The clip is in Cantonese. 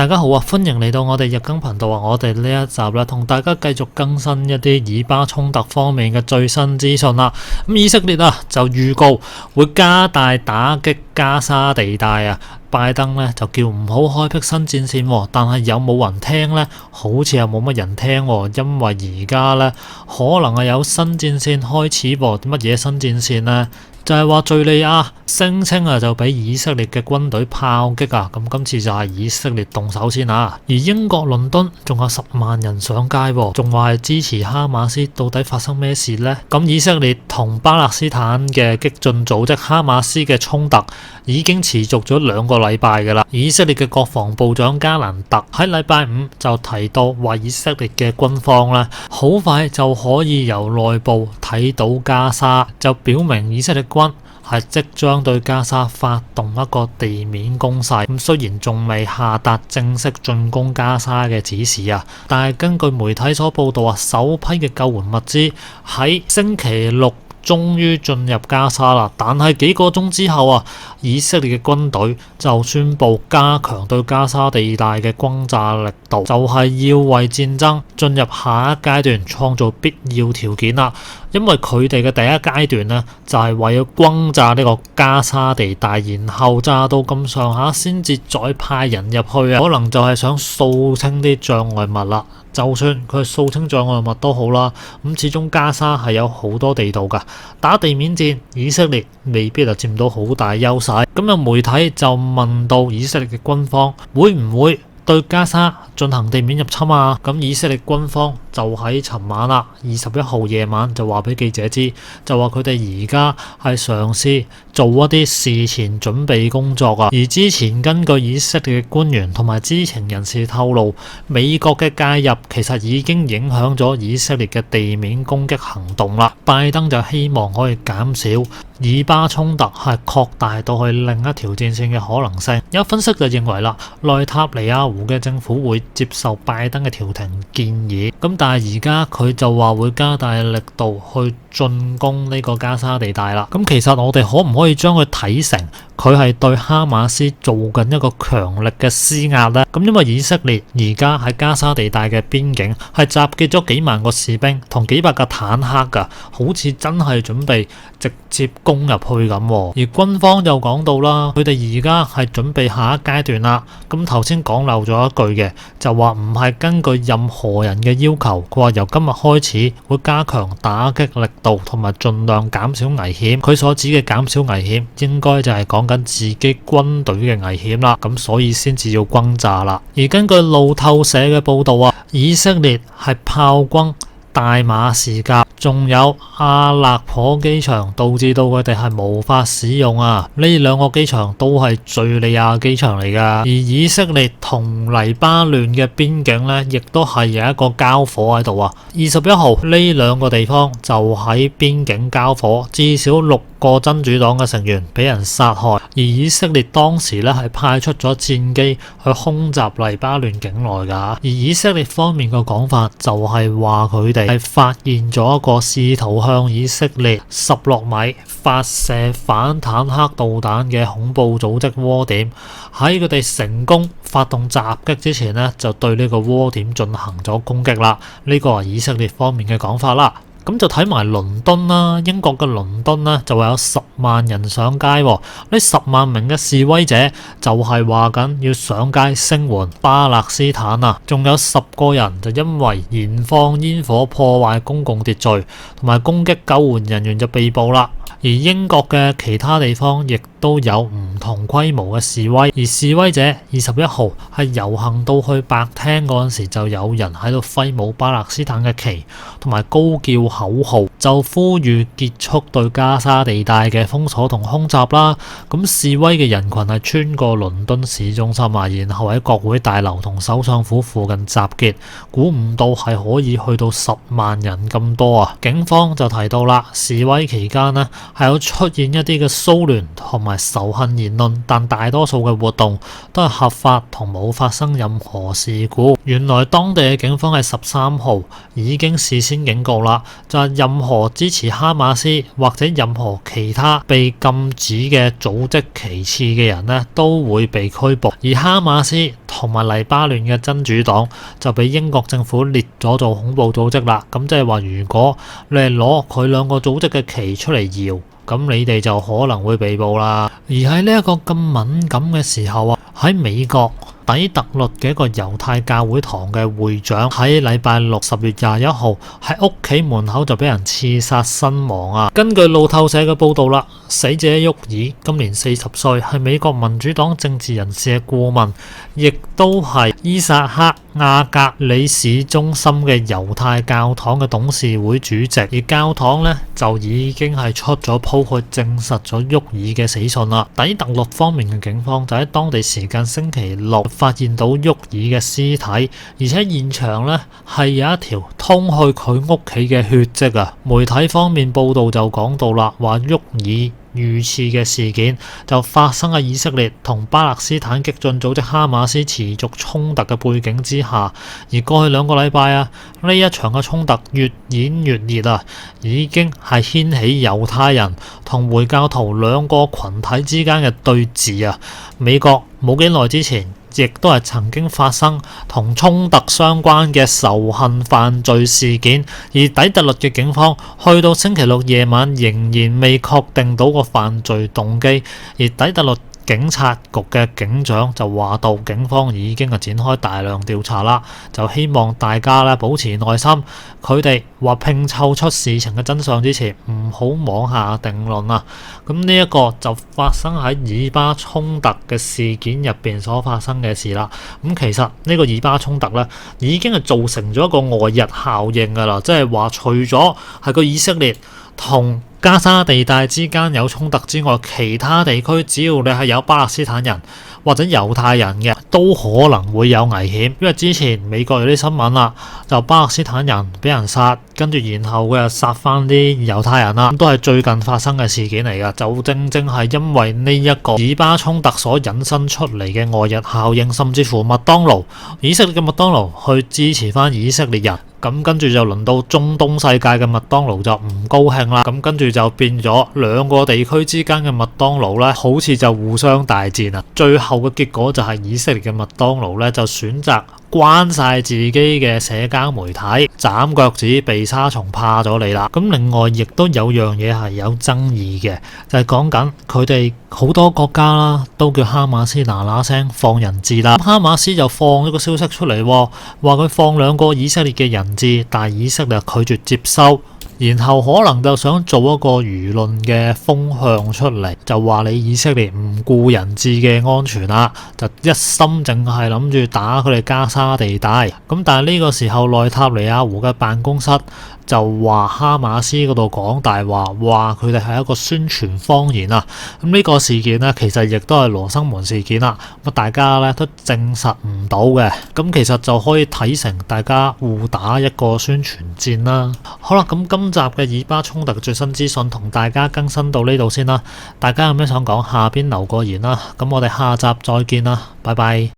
大家好啊，歡迎嚟到我哋日更頻道啊！我哋呢一集咧，同大家繼續更新一啲以巴衝突方面嘅最新資訊啦。咁以色列啊就預告會加大打擊加沙地帶啊。拜登咧就叫唔好開闢新戰線，但係有冇人聽呢？好似又冇乜人聽，因為而家咧可能係有新戰線開始噃。乜嘢新戰線呢？就係話敘利亞聲稱就俾以色列嘅軍隊炮擊啊！咁今次就係以色列動手先啊！而英國倫敦仲有10萬人上街，仲話係支持哈馬斯。到底發生咩事呢？咁以色列同巴勒斯坦嘅激進組織哈馬斯嘅衝突已經持續咗2個禮拜㗎啦。以色列嘅國防部長加蘭特喺禮拜5就提到話，以色列嘅軍方咧好快就可以由內部睇到加沙，就表明以色列軍係即將對加沙發動一個地面攻勢。咁雖然仲未下達正式進攻加沙嘅指示啊，但係根據媒體所報道啊，首批嘅救援物資喺星期六終於進入加沙啦，但係幾個鐘之後啊，以色列嘅軍隊就宣布加強對加沙地帶嘅轟炸力度，就係要為戰爭進入下一階段創造必要條件啦。因為佢哋嘅第一階段呢，就係為咗轟炸呢個加沙地帶，然後炸到咁上下先至再派人入去啊，可能就係想掃清啲障礙物啦。就算佢掃清障礙物都好啦，咁始終加沙係有好多地道㗎，打地面戰以色列未必就佔到好大優勢。咁有媒體就問到以色列嘅軍方會唔會對加沙進行地面入侵啊？咁以色列軍方就喺尋晚啦，21號夜晚就話俾記者知，就話佢哋而家係嘗試做一啲事前準備工作啊。而之前根據以色列嘅官員同埋知情人士透露，美國嘅介入其實已經影響咗以色列嘅地面攻擊行動啦。拜登就希望可以減少以巴衝突係擴大到去另一條戰線嘅可能性。有分析就認為啦，內塔尼亞胡嘅政府會接受拜登嘅調停建議，咁但係而家佢就話會加大力度去進攻呢個加沙地帶啦。咁其實我哋可唔可以將佢睇成佢係對哈馬斯做緊一個強力嘅施壓呢？咁因為以色列而家喺加沙地帶嘅邊境係集結咗幾萬個士兵同幾百架坦克㗎，好似真係準備直接攻入去咁。而軍方就講到啦，佢哋而家係準備下一階段啦。咁頭先講漏咗一句嘅，就話唔係根據任何人嘅要求，佢話由今日開始會加強打擊力度同埋盡量減少危險。佢所指嘅減少危險應該就係講緊自己軍隊嘅危險啦，咁所以先至要轟炸啦。而根據路透社嘅報道啊，以色列係炮轟大馬士革仲有阿勒頗機場，導致到佢哋係無法使用啊。呢2個機場都係敘利亞機場嚟噶。而以色列同黎巴嫩嘅邊境呢，亦都係有一個交火喺度啊。21號呢2個地方就喺邊境交火，至少6個真主黨嘅成員俾人殺害。而以色列當時呢係派出咗戰機去空襲黎巴嫩境內噶。而以色列方面嘅講法就係話佢哋係發現咗一個試圖向以色列16米發射反坦克導彈嘅恐怖組織窩點，喺佢哋成功發動襲擊之前呢，就對呢個窩點進行咗攻擊啦。呢個係以色列方面嘅講法啦。咁就睇埋倫敦啦，英國嘅倫敦呢，就話有10萬人上街，呢10萬名嘅示威者就係話緊要上街聲援巴勒斯坦啊，仲有10個人就因為燃放煙火破壞公共秩序同埋攻擊救援人員就被捕啦。而英國嘅其他地方亦都有唔同規模嘅示威，而示威者21號係遊行到去白廳嗰陣時，就有人喺度揮舞巴勒斯坦嘅旗，同埋高叫口號，就呼籲結束對加沙地帶嘅封鎖同空襲啦。咁示威嘅人群係穿過倫敦市中心啊，然後喺國會大樓同首相府附近集結，估唔到係可以去到10萬人咁多啊！警方就提到啦，示威期間呢係有出現一啲嘅騷亂同埋埋仇恨言論，但大多數嘅活動都係合法同冇發生任何事故。原來當地嘅警方係13號已經事先警告啦，就係任何支持哈馬斯或者任何其他被禁止嘅組織旗幟嘅人呢，都會被拘捕。而哈馬斯同埋黎巴嫩嘅真主黨就俾英國政府列咗做恐怖組織啦。咁即係話，如果你係攞佢兩個組織嘅旗出嚟搖，咁你哋就可能會被捕啦。而喺呢一個咁敏感嘅時候啊，喺美國底特律嘅一個猶太教會堂嘅會長喺禮拜六10月21號喺屋企門口就俾人刺殺身亡啊！根據路透社嘅報道啦，死者沃爾今年40歲，係美國民主黨政治人士嘅顧問，亦都係伊薩克亞格里市中心嘅猶太教堂嘅董事會主席。而教堂呢，就已經係出咗鋪去證實咗沃爾嘅死訊啦。底特律方面嘅警方就喺當地時間星期六發現到沃爾嘅屍體，而且現場呢係有一條通去佢屋企嘅血跡啊！媒體方面報道就講到啦，話沃爾遇刺嘅事件就發生喺以色列同巴勒斯坦激進組織哈馬斯持續衝突嘅背景之下，而過去2個禮拜啊，呢一場嘅衝突越演越烈啊，已經係掀起猶太人同回教徒兩個群體之間嘅對峙啊！美國冇幾耐之前亦都係曾經發生同衝突相關嘅仇恨犯罪事件，而底特律嘅警方去到星期六夜晚仍然未確定到個犯罪動機，而底特律警察局嘅警長就話到，警方已經係展開大量調查啦，就希望大家咧保持耐心。佢哋話拼湊出事情嘅真相之前，唔好妄下定論啊！咁呢一個就發生喺以巴衝突嘅事件入邊所發生嘅事啦。咁其實呢個以巴衝突咧，已經係造成咗一個外溢效應噶啦，即係話除咗係個以色列同加沙地帶之間有衝突之外，其他地區只要你係有巴勒斯坦人或者猶太人嘅，都可能會有危險。因為之前美國有啲新聞啦，就巴勒斯坦人俾人殺，跟住然後佢又殺翻啲猶太人啦，都係最近發生嘅事件嚟噶。就正正係因為呢一個以巴衝突所引申出嚟嘅外溢效應，甚至乎麥當勞，以色列嘅麥當勞去支持翻以色列人。咁跟住就輪到中東世界嘅麥當勞就唔高興啦，咁跟住就變咗兩個地區之間嘅麥當勞咧，好似就互相大戰啊！最後嘅結果就係以色列嘅麥當勞咧就選擇關晒自己嘅社交媒體，斬腳趾避沙蟲怕咗你啦。咁另外亦都有樣嘢係有爭議嘅，就係講緊佢哋好多國家啦，都叫哈馬斯嗱聲放人質啦。哈馬斯就放咗個消息出嚟，話佢放2個以色列嘅人質，但係以色列拒絕接收。然後可能就想做一個輿論嘅風向出嚟，就話你以色列唔顧人質嘅安全啦，就一心淨係諗住打佢哋加沙地帶。咁但係呢個時候，內塔尼亞胡嘅辦公室就話哈馬斯嗰度講大話，話佢哋係一個宣傳謊言啊！咁呢個事件呢，其實亦都係羅生門事件啦。咁大家咧都證實唔到嘅，咁其實就可以睇成大家互打一個宣傳戰啦。好啦，咁今集嘅以巴衝突嘅最新資訊同大家更新到呢度先啦。大家有咩想講，下邊留個言啦。咁我哋下集再見啦，拜拜。